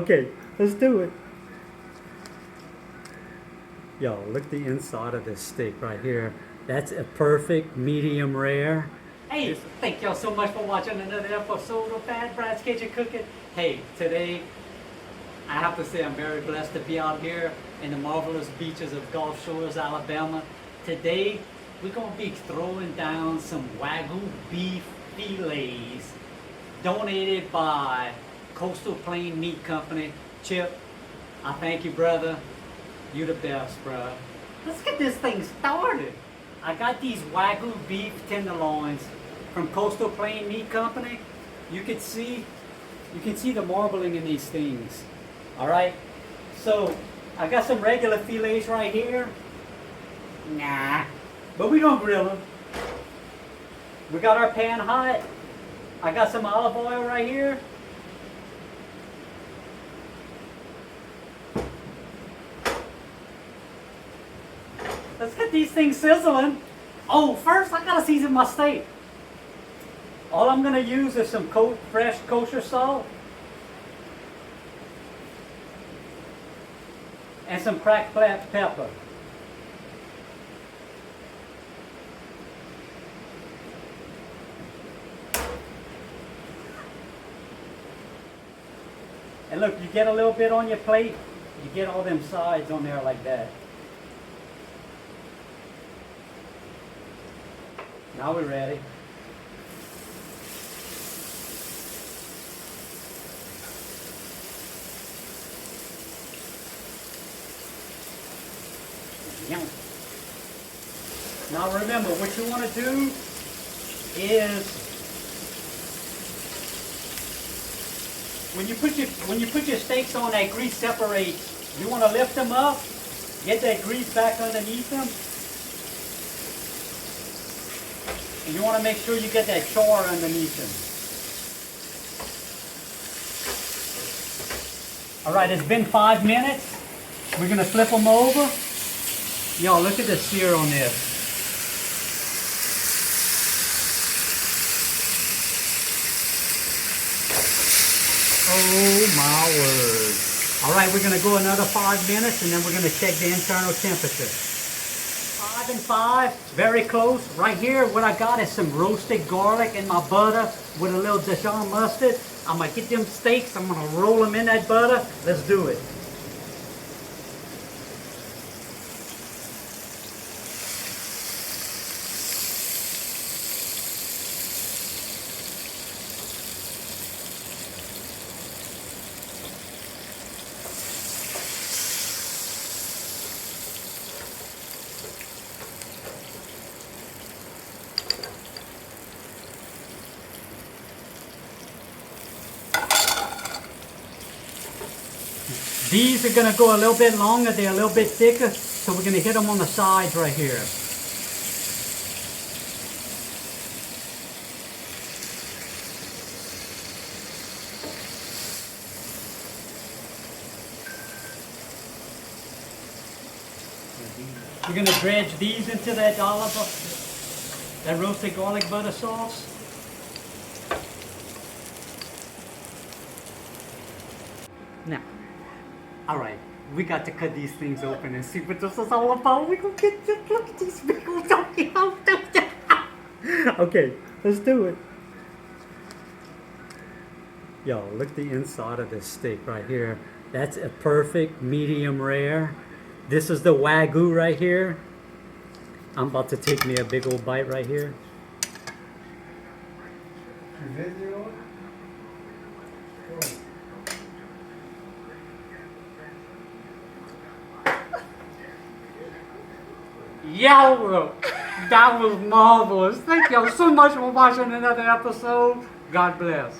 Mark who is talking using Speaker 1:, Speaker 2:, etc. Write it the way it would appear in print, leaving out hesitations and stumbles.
Speaker 1: Okay, let's do it. Yo, look at the inside of this steak right here. That's a perfect medium rare. Hey, thank y'all so much for watching another episode of Bad Brad's Cajun Cooking. Hey, today I have to say I'm very blessed to be out here in the marvelous beaches of Gulf Shores, Alabama. Today we're going to be throwing down some Wagyu beef filets donated by Coastal Plain Meat Company. Chip, I thank you, brother. You the best, bro. Let's get this thing started. I got these Wagyu beef tenderloins from Coastal Plain Meat Company. You can see the marbling in these things. All right. So I got some regular filets right here. Nah, but we gonna grill them. We got our pan hot. I got some olive oil right here. Let's get these things sizzling. Oh, first I gotta season my steak. All I'm gonna use is some fresh kosher salt and some cracked black pepper. And look, you get a little bit on your plate, you get all them sides on there like that. Now we're ready. Now remember, what you want to do is when you put your steaks on, that grease separates. You want to lift them up, get that grease back underneath them. And you want to make sure you get that char underneath them. All right, it's been 5 minutes. We're going to flip them over. Y'all, look at the sear on this. Oh my word. All right, we're going to go another 5 minutes and then we're going to check the internal temperature. 5 and 5, very close. Right here, what I got is some roasted garlic in my butter with a little Dijon mustard. I'm going to get them steaks, I'm going to roll them in that butter. Let's do it. These are going to go a little bit longer, they're a little bit thicker, so we're going to hit them on the sides right here. We're going to dredge these into that that roasted garlic butter sauce. Now, all right, we got to cut these things open and see what this is all about. We're going to get this, look at these big old donkey. Okay, let's do it. Yo, look at the inside of this steak right here. That's a perfect medium rare. This is the Wagyu right here. I'm about to take me a big old bite right here. Yo, that was marvelous. Thank y'all so much for watching another episode. God bless.